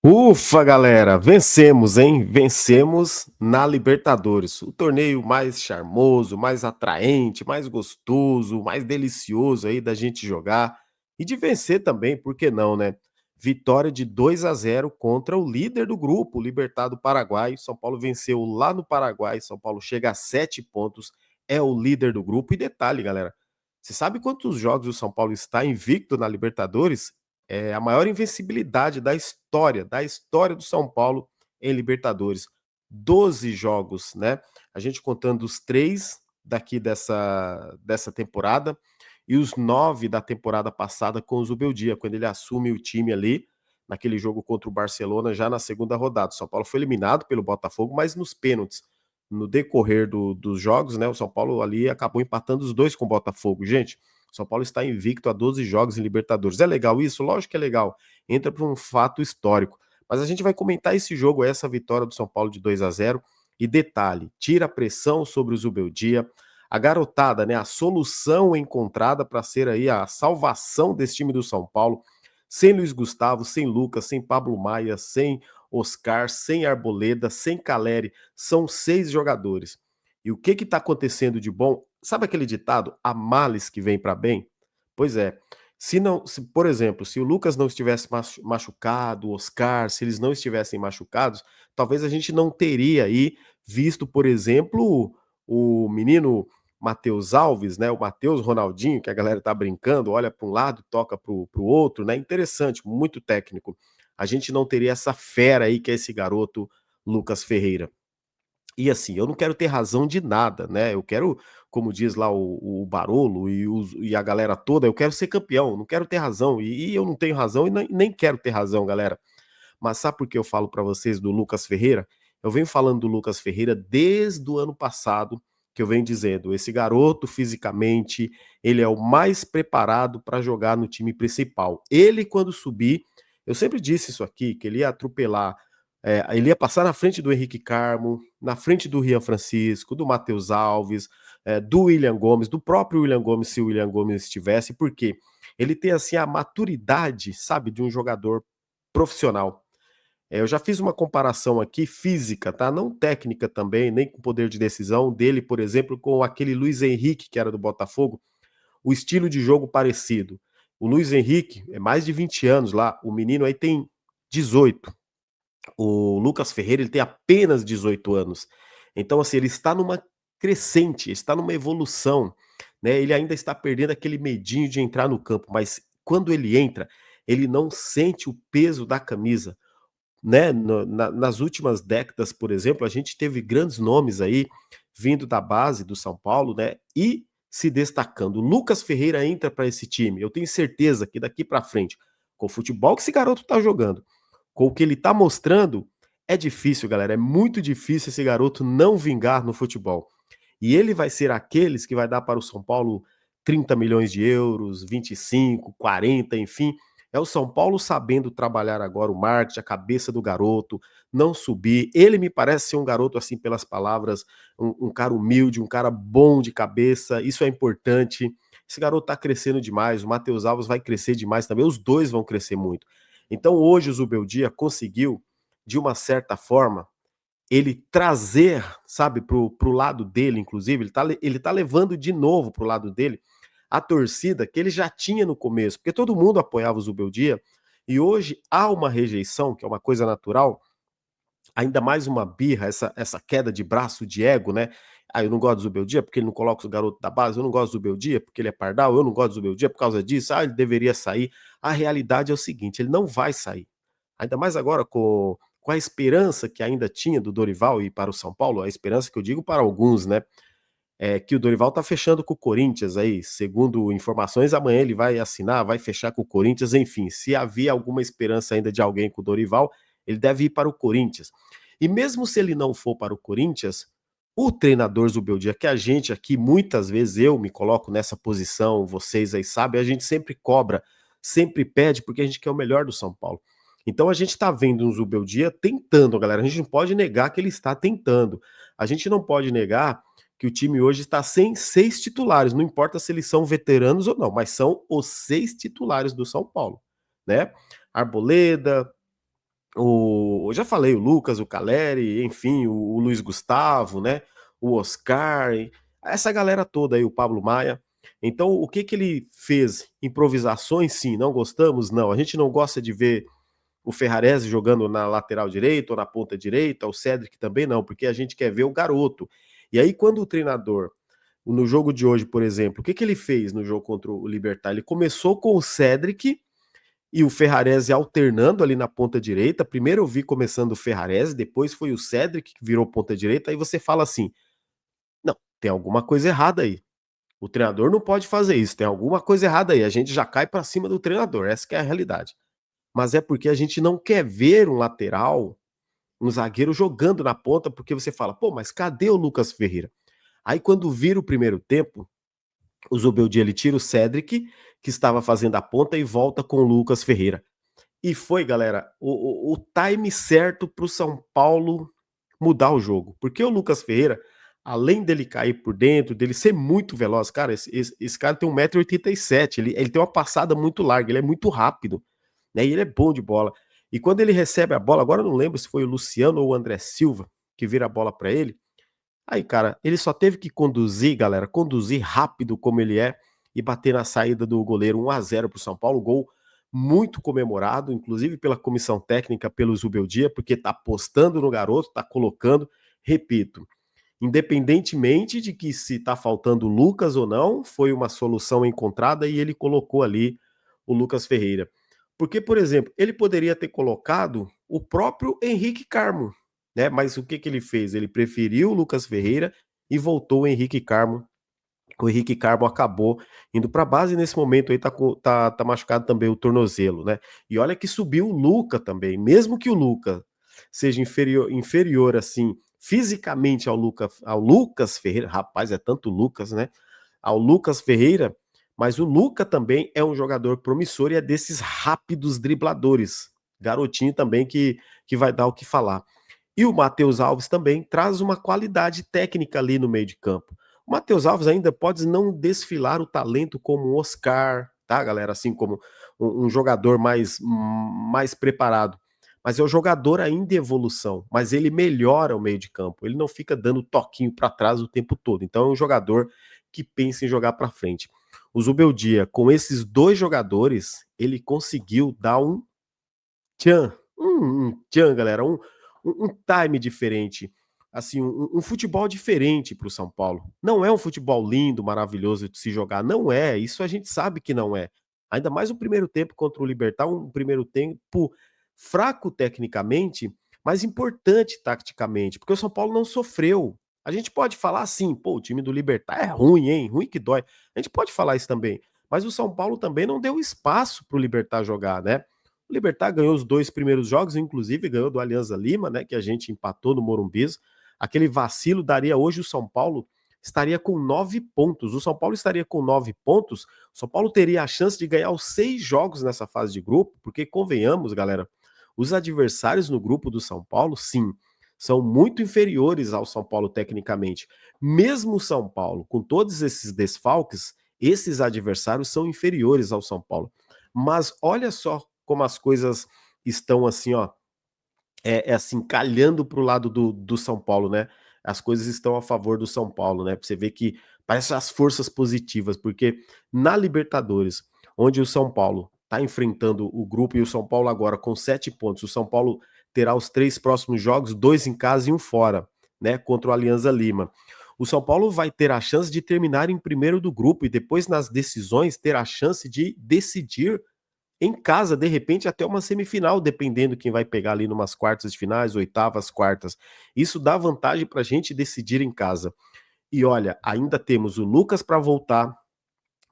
Ufa, galera, vencemos, hein? Vencemos na Libertadores, o torneio mais charmoso, mais atraente, mais gostoso, mais delicioso aí da gente jogar e de vencer também, por que não, né? Vitória de 2-0 contra o líder do grupo, o Libertad do Paraguai. São Paulo venceu lá no Paraguai. São Paulo chega a 7 pontos, é o líder do grupo. E detalhe, galera, você sabe quantos jogos o São Paulo está invicto na Libertadores? É a maior invencibilidade da história do São Paulo em Libertadores. 12 jogos, né? A gente contando os 3 daqui dessa temporada e os 9 da temporada passada com o Zubeldia, quando ele assume o time ali, naquele jogo contra o Barcelona, já na segunda rodada. O São Paulo foi eliminado pelo Botafogo, mas nos pênaltis. No decorrer dos jogos, né? O São Paulo ali acabou empatando os dois com o Botafogo. Gente, são Paulo está invicto a 12 jogos em Libertadores. É legal isso? Lógico que é legal. Entra para um fato histórico. Mas a gente vai comentar esse jogo, essa vitória do São Paulo de 2-0. E detalhe, tira a pressão sobre o Zubeldia. A garotada, né, a solução encontrada para ser aí a salvação desse time do São Paulo. Sem Luiz Gustavo, sem Lucas, sem Pablo Maia, sem Oscar, sem Arboleda, sem Caleri. São 6 jogadores. E o que está acontecendo de bom? Sabe aquele ditado, há males que vem para bem? Pois é. Se não, se, por exemplo, se o Lucas não estivesse machucado, o Oscar, se eles não estivessem machucados, talvez a gente não teria aí visto, por exemplo, o menino Matheus Alves, né? O Matheus Ronaldinho, que a galera tá brincando, olha para um lado, toca para o outro, né? Interessante, muito técnico. A gente não teria essa fera aí que é esse garoto Lucas Ferreira. E assim, eu não quero ter razão de nada, né? Eu quero, como diz lá o Barolo e a galera toda, eu quero ser campeão, não quero ter razão. E eu não tenho razão e nem quero ter razão, galera. Mas sabe por que eu falo para vocês do Lucas Ferreira? Eu venho falando do Lucas Ferreira desde o ano passado, que eu venho dizendo, esse garoto fisicamente, ele é o mais preparado para jogar no time principal. Ele, quando subir, eu sempre disse isso aqui, que ele ia atropelar, ele ia passar na frente do Henrique Carmo, na frente do Rian Francisco, do Matheus Alves, do William Gomes, do próprio William Gomes, se o William Gomes estivesse, porque ele tem assim a maturidade, sabe, de um jogador profissional. Eu já fiz uma comparação aqui física, tá? Não técnica também, nem com poder de decisão dele, por exemplo, com aquele Luiz Henrique, que era do Botafogo, o estilo de jogo parecido. O Luiz Henrique é mais de 20 anos lá, o menino aí tem 18. O Lucas Ferreira, ele tem apenas 18 anos. Então, assim, ele está numa crescente, está numa evolução, né? Ele ainda está perdendo aquele medinho de entrar no campo, mas quando ele entra, ele não sente o peso da camisa, né? Nas últimas décadas, por exemplo, a gente teve grandes nomes aí vindo da base do São Paulo, né? E se destacando. O Lucas Ferreira entra para esse time. Eu tenho certeza que daqui para frente, com o futebol que esse garoto está jogando, com o que ele está mostrando, é difícil, galera. É muito difícil esse garoto não vingar no futebol. E ele vai ser aqueles que vai dar para o São Paulo 30 milhões de euros, 25, 40, enfim. É o São Paulo sabendo trabalhar agora o marketing, a cabeça do garoto, não subir. Ele me parece ser um garoto, assim, pelas palavras, um cara humilde, um cara bom de cabeça. Isso é importante. Esse garoto tá crescendo demais. O Matheus Alves vai crescer demais também. Os dois vão crescer muito. Então, hoje, o Zubeldia conseguiu, de uma certa forma, ele trazer, sabe, pro lado dele, inclusive, ele tá levando de novo pro lado dele a torcida que ele já tinha no começo, porque todo mundo apoiava o Zubeldia, e hoje há uma rejeição, que é uma coisa natural, ainda mais uma birra, essa queda de braço de ego, né? Ah, eu não gosto do Zubeldia porque ele não coloca os garotos da base, eu não gosto do Zubeldia porque ele é pardal, eu não gosto do Zubeldia por causa disso, ah, ele deveria sair. A realidade é o seguinte, ele não vai sair. Ainda mais agora com a esperança que ainda tinha do Dorival ir para o São Paulo, a esperança que eu digo para alguns, né? É que o Dorival tá fechando com o Corinthians aí, segundo informações, amanhã ele vai assinar, vai fechar com o Corinthians, enfim, se havia alguma esperança ainda de alguém com o Dorival, ele deve ir para o Corinthians. E mesmo se ele não for para o Corinthians, o treinador Zubeldia, que a gente aqui, muitas vezes eu me coloco nessa posição, vocês aí sabem, a gente sempre cobra, sempre pede, porque a gente quer o melhor do São Paulo. Então a gente tá vendo um Zubeldia tentando, galera, a gente não pode negar que ele está tentando. A gente não pode negar que o time hoje está sem 6 titulares, não importa se eles são veteranos ou não, mas são os 6 titulares do São Paulo, né? Arboleda, Eu já falei, o Lucas, o Caleri, enfim, o Luiz Gustavo, né, o Oscar, essa galera toda aí, o Pablo Maia. Então, o que que ele fez? Improvisações, sim. Não gostamos? Não. A gente não gosta de ver o Ferrarese jogando na lateral direita ou na ponta direita, o Cedric também não, porque a gente quer ver o garoto. E aí, quando o treinador, no jogo de hoje, por exemplo, o que que ele fez no jogo contra o Libertad? Ele começou com o Cedric e o Ferrarese alternando ali na ponta direita. Primeiro eu vi começando o Ferrarese, depois foi o Cedric que virou ponta direita. Aí você fala assim: não, tem alguma coisa errada aí. O treinador não pode fazer isso, tem alguma coisa errada aí. A gente já cai para cima do treinador, essa que é a realidade. Mas é porque a gente não quer ver um lateral, um zagueiro jogando na ponta, porque você fala, pô, mas cadê o Lucas Ferreira? Aí quando vira o primeiro tempo, o Zubeldia ele tira o Cedric, que estava fazendo a ponta, e volta com o Lucas Ferreira. E foi, galera, o time certo para o São Paulo mudar o jogo. Porque o Lucas Ferreira, além dele cair por dentro, dele ser muito veloz, cara, esse cara tem 1,87 m, ele tem uma passada muito larga, ele é muito rápido, né? E ele é bom de bola. E quando ele recebe a bola, agora eu não lembro se foi o Luciano ou o André Silva que vira a bola para ele. Aí, cara, ele só teve que conduzir, galera, conduzir rápido como ele é e bater na saída do goleiro 1-0 para o São Paulo, gol muito comemorado, inclusive pela comissão técnica, pelo Zubeldia, porque tá apostando no garoto, tá colocando, repito, independentemente de que se tá faltando o Lucas ou não, foi uma solução encontrada e ele colocou ali o Lucas Ferreira. Porque, por exemplo, ele poderia ter colocado o próprio Henrique Carmo, né? Mas o que que ele fez? Ele preferiu o Lucas Ferreira e voltou o Henrique Carmo. O Henrique Carmo acabou indo para a base e nesse momento aí tá machucado também o tornozelo, né? E olha que subiu o Luca também, mesmo que o Luca seja inferior assim fisicamente ao Lucas Ferreira, rapaz, é tanto Lucas, né? Ao Lucas Ferreira, mas o Luca também é um jogador promissor e é desses rápidos dribladores. Garotinho também que vai dar o que falar. E o Matheus Alves também traz uma qualidade técnica ali no meio de campo. O Matheus Alves ainda pode não desfilar o talento como o Oscar, tá, galera? Assim como um jogador mais preparado. Mas é um jogador ainda em evolução. Mas ele melhora o meio de campo. Ele não fica dando toquinho para trás o tempo todo. Então é um jogador que pensa em jogar para frente. O Zubeldia, com esses dois jogadores, ele conseguiu dar um tchan, tchan, galera, um time diferente, assim, um futebol diferente para o São Paulo. Não é um futebol lindo, maravilhoso de se jogar, não é, isso a gente sabe que não é. Ainda mais o primeiro tempo contra o Libertad, um primeiro tempo fraco tecnicamente, mas importante taticamente, porque o São Paulo não sofreu. A gente pode falar assim, pô, o time do Libertad é ruim, hein? Ruim que dói. A gente pode falar isso também. Mas o São Paulo também não deu espaço para o Libertad jogar, né? O Libertad ganhou os dois primeiros jogos, inclusive ganhou do Alianza Lima, né? Que a gente empatou no Morumbis. Aquele vacilo daria hoje o São Paulo estaria com 9 pontos. O São Paulo estaria com 9 pontos. O São Paulo teria a chance de ganhar os 6 jogos nessa fase de grupo, porque convenhamos, galera, os adversários no grupo do São Paulo, sim, são muito inferiores ao São Paulo tecnicamente. Mesmo o São Paulo, com todos esses desfalques, esses adversários são inferiores ao São Paulo. Mas olha só como as coisas estão assim, ó, assim, calhando para o lado do São Paulo, né? As coisas estão a favor do São Paulo, né? Pra você ver que parece as forças positivas, porque na Libertadores, onde o São Paulo está enfrentando o grupo e o São Paulo agora com 7 pontos, o São Paulo terá os 3 próximos jogos, 2 em casa e um fora, né? Contra o Alianza Lima. O São Paulo vai ter a chance de terminar em primeiro do grupo e depois nas decisões ter a chance de decidir em casa, de repente, até uma semifinal, dependendo quem vai pegar ali numas quartas de finais, oitavas, quartas. Isso dá vantagem para a gente decidir em casa. E olha, ainda temos o Lucas para voltar,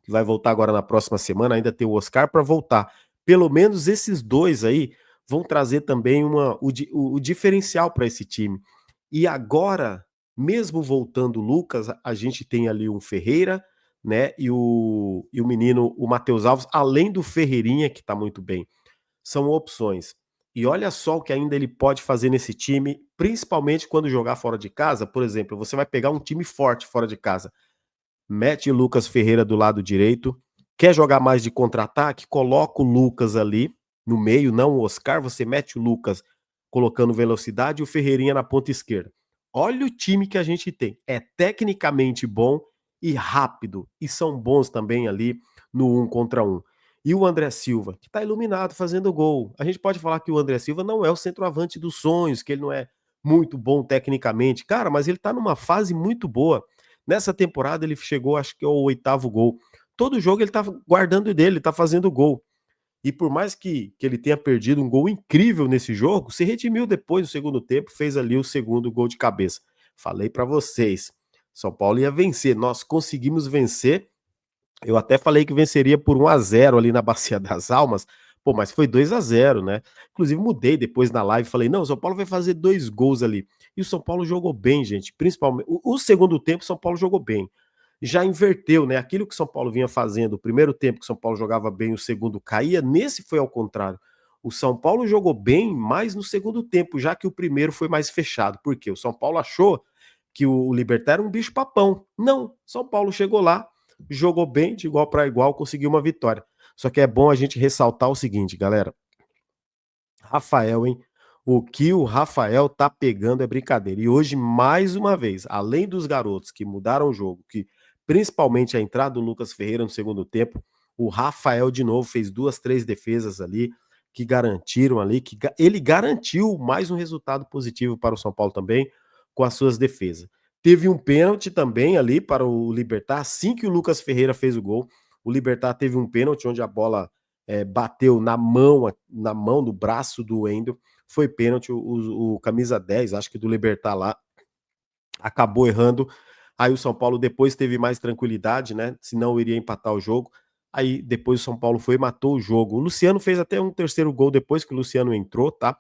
que vai voltar agora na próxima semana, ainda tem o Oscar para voltar. Pelo menos esses dois aí vão trazer também o diferencial para esse time. E agora, mesmo voltando o Lucas, a gente tem ali um Ferreira, né? E o menino, o Matheus Alves, além do Ferreirinha, que está muito bem. São opções. E olha só o que ainda ele pode fazer nesse time, principalmente quando jogar fora de casa. Por exemplo, você vai pegar um time forte fora de casa. Mete o Lucas Ferreira do lado direito. Quer jogar mais de contra-ataque? Coloca o Lucas ali. no meio, não o Oscar, você mete o Lucas colocando velocidade e o Ferreirinha na ponta esquerda. Olha o time que a gente tem. É tecnicamente bom e rápido. E são bons também ali no 1 contra 1. E o André Silva, que tá iluminado fazendo gol. A gente pode falar que o André Silva não é o centroavante dos sonhos, que ele não é muito bom tecnicamente. Cara, mas ele tá numa fase muito boa. Nessa temporada ele chegou, acho que ao 8º gol. Todo jogo ele tá guardando dele, tá fazendo gol. E por mais que ele tenha perdido um gol incrível nesse jogo, se redimiu depois no segundo tempo, fez ali o segundo gol de cabeça. Falei para vocês, São Paulo ia vencer, nós conseguimos vencer. Eu até falei que venceria por 1-0 ali na Bacia das Almas, pô, mas foi 2-0, né? Inclusive mudei depois na live, falei, não, o São Paulo vai fazer 2 gols ali. E o São Paulo jogou bem, gente, principalmente o segundo tempo o São Paulo jogou bem. Já inverteu, né? Aquilo que o São Paulo vinha fazendo, o primeiro tempo que o São Paulo jogava bem, o segundo caía, nesse foi ao contrário. O São Paulo jogou bem mais no segundo tempo, já que o primeiro foi mais fechado. Por quê? O São Paulo achou que o Libertad era um bicho papão. Não, São Paulo chegou lá, jogou bem, de igual para igual, conseguiu uma vitória. Só que é bom a gente ressaltar o seguinte, galera. Rafael, hein? O que o Rafael tá pegando é brincadeira. E hoje, mais uma vez, além dos garotos que mudaram o jogo, que principalmente a entrada do Lucas Ferreira no segundo tempo, o Rafael de novo fez 2, 3 defesas ali que garantiram ali, ele garantiu mais um resultado positivo para o São Paulo também com as suas defesas. Teve um pênalti também ali para o Libertad, assim que o Lucas Ferreira fez o gol. O Libertad teve um pênalti onde a bola bateu na mão, do braço do Wendel, foi pênalti, o camisa 10, acho que do Libertad lá, acabou errando, aí o São Paulo depois teve mais tranquilidade, né, senão iria empatar o jogo, aí depois o São Paulo foi e matou o jogo. O Luciano fez até um terceiro gol depois que o Luciano entrou, tá?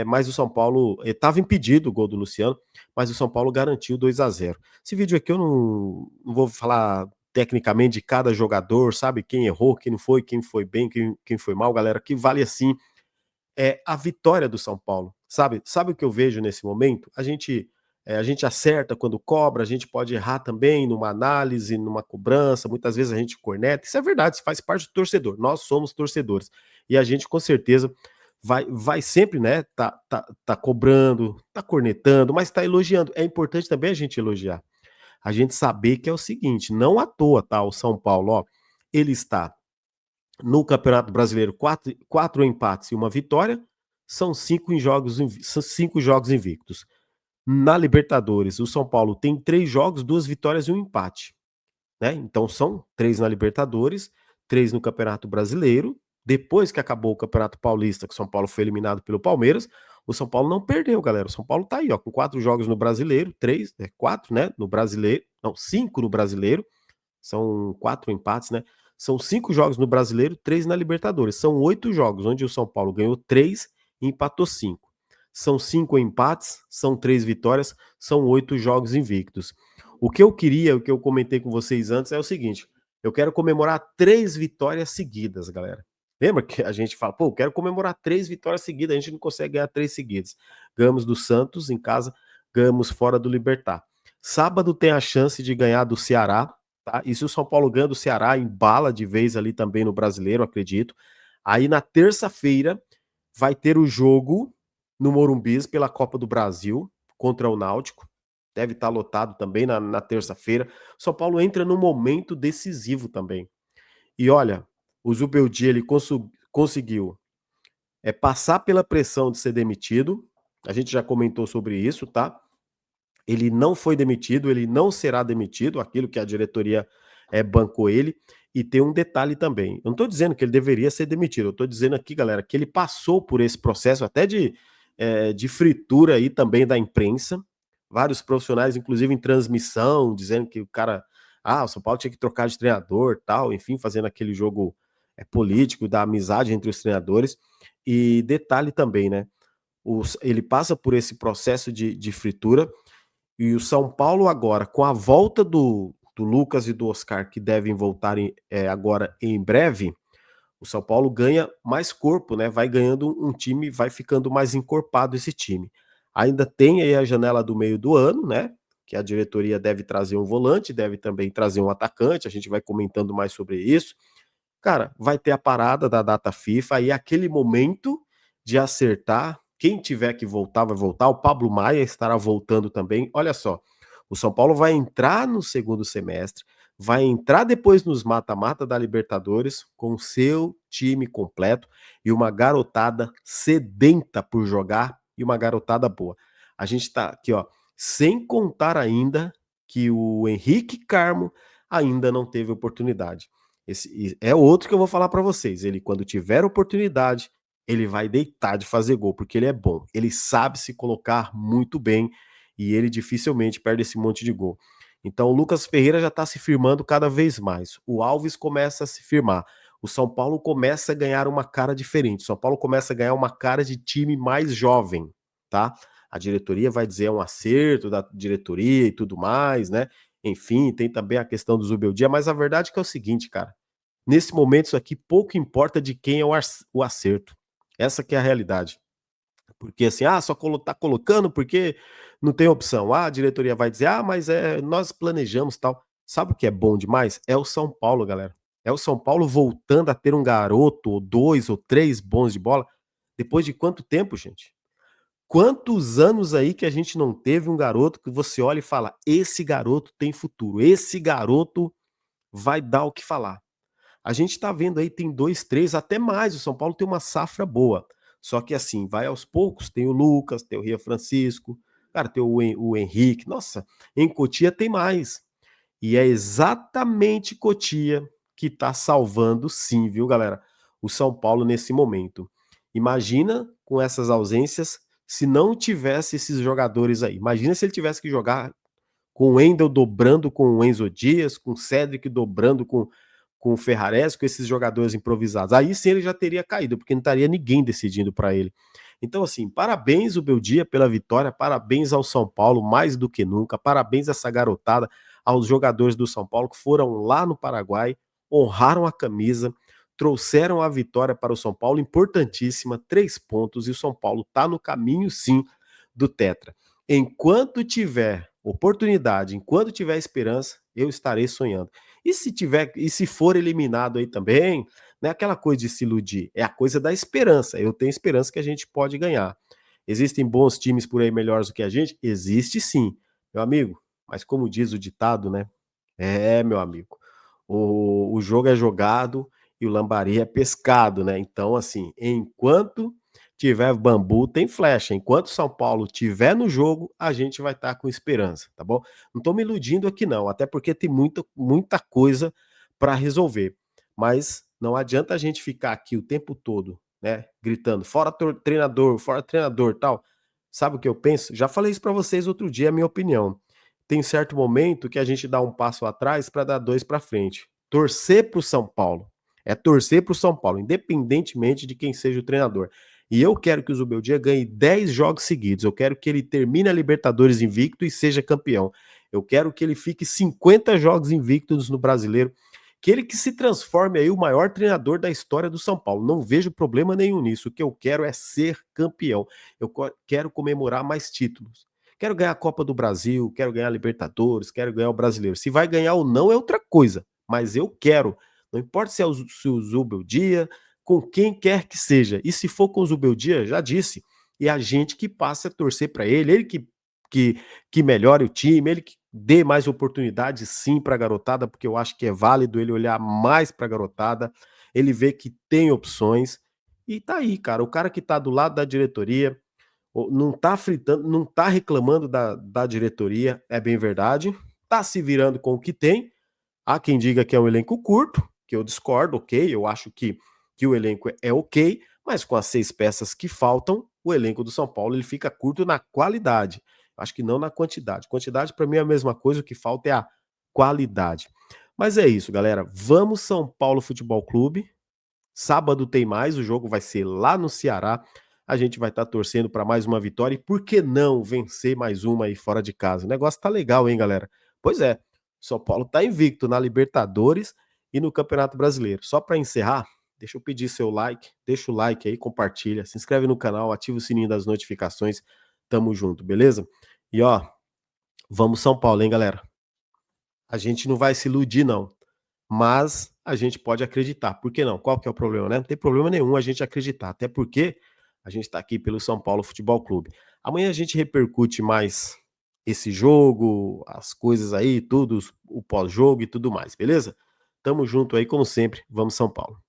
Mas o São Paulo estava impedido o gol do Luciano, mas o São Paulo garantiu 2-0. Esse vídeo aqui eu não vou falar tecnicamente de cada jogador, sabe? Quem errou, quem não foi, quem foi bem, quem foi mal, galera. Que vale assim é a vitória do São Paulo, sabe? Sabe o que eu vejo nesse momento? A gente acerta quando cobra, a gente pode errar também numa análise, numa cobrança, muitas vezes a gente corneta. Isso é verdade, isso faz parte do torcedor. Nós somos torcedores e a gente com certeza vai sempre, né, tá cobrando, tá cornetando, mas tá elogiando. É importante também a gente elogiar. A gente saber que é o seguinte, não à toa, tá? O São Paulo, ó, ele está no Campeonato Brasileiro, quatro empates e uma vitória, são 5 jogos invictos. Na Libertadores, o São Paulo tem 3 jogos, 2 vitórias e um empate, né? Então são 3 na Libertadores, 3 no Campeonato Brasileiro. Depois que acabou o Campeonato Paulista, que o São Paulo foi eliminado pelo Palmeiras, o São Paulo não perdeu, galera. O São Paulo tá aí, ó, com 4 jogos no Brasileiro, 4, né, no Brasileiro, não, 5 no Brasileiro, são 4 empates, né? São 5 jogos no Brasileiro, 3 na Libertadores. São 8 jogos, onde o São Paulo ganhou 3 e empatou 5. São 5 empates, são 3 vitórias, são 8 jogos invictos. O que eu queria, o que eu comentei com vocês antes é o seguinte: eu quero comemorar 3 vitórias seguidas, galera. Lembra que a gente fala, pô, eu quero comemorar 3 vitórias seguidas, a gente não consegue ganhar 3 seguidas. Ganhamos do Santos em casa, ganhamos fora do Libertad. Sábado tem a chance de ganhar do Ceará, tá? E se o São Paulo ganha do Ceará, embala de vez ali também no Brasileiro, acredito. Aí na terça-feira vai ter o jogo no Morumbis pela Copa do Brasil contra o Náutico. Deve estar lotado também na terça-feira. São Paulo entra num momento decisivo também. E olha, o Zubeldia ele conseguiu passar pela pressão de ser demitido. A gente já comentou sobre isso, tá? Ele não foi demitido, ele não será demitido, aquilo que a diretoria bancou ele. E tem um detalhe também, eu não estou dizendo que ele deveria ser demitido, eu estou dizendo aqui, galera, que ele passou por esse processo até de fritura aí também da imprensa, vários profissionais, inclusive em transmissão, dizendo que o cara, o São Paulo tinha que trocar de treinador, tal, enfim, fazendo aquele jogo político da amizade entre os treinadores. E detalhe também, né, ele passa por esse processo de fritura, e o São Paulo agora, com a volta do Lucas e do Oscar, que devem voltar agora em breve, o São Paulo ganha mais corpo, né? Vai ganhando um time, vai ficando mais encorpado esse time. Ainda tem aí a janela do meio do ano, né? Que a diretoria deve trazer um volante, deve também trazer um atacante, a gente vai comentando mais sobre isso. cara, vai ter a parada da data FIFA, aí é aquele momento de acertar, quem tiver que voltar vai voltar, o Pablo Maia estará voltando também. Olha só, o São Paulo vai entrar no segundo semestre, vai entrar depois nos mata-mata da Libertadores com o seu time completo e uma garotada sedenta por jogar e uma garotada boa. A gente tá aqui, ó, sem contar ainda que o Henrique Carmo ainda não teve oportunidade. Esse é outro que eu vou falar para vocês. Ele, quando tiver oportunidade, ele vai deitar de fazer gol, porque ele é bom. Ele sabe se colocar muito bem e ele dificilmente perde esse monte de gol. Então o Lucas Ferreira já está se firmando cada vez mais. O Alves começa a se firmar. O São Paulo começa a ganhar uma cara diferente. O São Paulo começa a ganhar uma cara de time mais jovem, tá? A diretoria vai dizer é um acerto da diretoria e tudo mais, né? Enfim, tem também a questão do Zubeldia, mas a verdade é que é o seguinte, cara, nesse momento isso aqui pouco importa de quem é o acerto. Essa que é a realidade. Porque assim, só tá colocando porque não tem opção. A diretoria vai dizer: mas nós planejamos tal. Sabe o que é bom demais? É o São Paulo, galera. É o São Paulo voltando a ter um garoto, ou dois, ou três bons de bola. Depois de quanto tempo, gente? Quantos anos aí que a gente não teve um garoto que você olha e fala: esse garoto tem futuro, esse garoto vai dar o que falar. A gente tá vendo aí, tem 2, 3, até mais. O São Paulo tem uma safra boa. Só que assim, vai aos poucos. Tem o Lucas, tem o Ria Francisco, cara, tem o Henrique. Nossa, em Cotia tem mais. E é exatamente Cotia que tá salvando, sim, viu, galera? O São Paulo nesse momento. Imagina com essas ausências se não tivesse esses jogadores aí. Imagina se ele tivesse que jogar com o Wendel dobrando com o Enzo Dias, com o Cedric dobrando com o Ferrares, com esses jogadores improvisados. Aí sim ele já teria caído, porque não estaria ninguém decidindo para ele. Então, assim, parabéns o Beldia pela vitória, parabéns ao São Paulo, mais do que nunca, parabéns a essa garotada, aos jogadores do São Paulo que foram lá no Paraguai, honraram a camisa, trouxeram a vitória para o São Paulo, importantíssima, 3 pontos, e o São Paulo está no caminho, sim, do Tetra. Enquanto tiver oportunidade, enquanto tiver esperança, eu estarei sonhando. E se for eliminado aí também, não é aquela coisa de se iludir, é a coisa da esperança. Eu tenho esperança que a gente pode ganhar. Existem bons times por aí melhores do que a gente? Existe sim, meu amigo. Mas como diz o ditado, né? Meu amigo. O jogo é jogado e o lambari é pescado, né? Então, assim, enquanto tiver bambu, tem flecha. Enquanto São Paulo tiver no jogo, a gente vai estar com esperança, tá bom? Não tô me iludindo aqui não, até porque tem muita coisa para resolver. Mas não adianta a gente ficar aqui o tempo todo, né, gritando fora treinador, tal. Sabe o que eu penso? Já falei isso para vocês outro dia, a minha opinião. Tem certo momento que a gente dá um passo atrás para dar dois para frente. Torcer para o São Paulo. É torcer para o São Paulo, independentemente de quem seja o treinador. E eu quero que o Zubeldia ganhe 10 jogos seguidos. Eu quero que ele termine a Libertadores invicto e seja campeão. Eu quero que ele fique 50 jogos invictos no Brasileiro. Que ele que se transforme aí o maior treinador da história do São Paulo. Não vejo problema nenhum nisso. O que eu quero é ser campeão. Eu quero comemorar mais títulos. Quero ganhar a Copa do Brasil, quero ganhar a Libertadores, quero ganhar o Brasileiro. Se vai ganhar ou não é outra coisa, mas eu quero. Não importa se o Zubeldia, com quem quer que seja. E se for com o Zubeldia, já disse, e a gente que passa a torcer para ele que, que melhore o time, ele que dê mais oportunidades sim para a garotada, porque eu acho que é válido ele olhar mais para a garotada, ele vê que tem opções. E tá aí, cara, o cara que tá do lado da diretoria, não tá fritando, não tá reclamando da diretoria, é bem verdade, tá se virando com o que tem. Há quem diga que é um elenco curto, que eu discordo, ok, eu acho que o elenco é ok, mas com as 6 peças que faltam, o elenco do São Paulo ele fica curto na qualidade, acho que não na quantidade. Quantidade para mim é a mesma coisa, o que falta é a qualidade. Mas é isso, galera. Vamos São Paulo Futebol Clube. Sábado tem mais, o jogo vai ser lá no Ceará. A gente vai estar torcendo para mais uma vitória e por que não vencer mais uma aí fora de casa? O negócio tá legal, hein, galera? Pois é, São Paulo tá invicto na Libertadores e no Campeonato Brasileiro. Só para encerrar, deixa eu pedir seu like, deixa o like aí, compartilha, se inscreve no canal, ativa o sininho das notificações. Tamo junto, beleza? E ó, vamos São Paulo, hein, galera? A gente não vai se iludir não, mas a gente pode acreditar. Por que não? Qual que é o problema, né? Não tem problema nenhum a gente acreditar, até porque a gente está aqui pelo São Paulo Futebol Clube. Amanhã a gente repercute mais esse jogo, as coisas aí, tudo, o pós-jogo e tudo mais, beleza? Tamo junto aí, como sempre. Vamos São Paulo.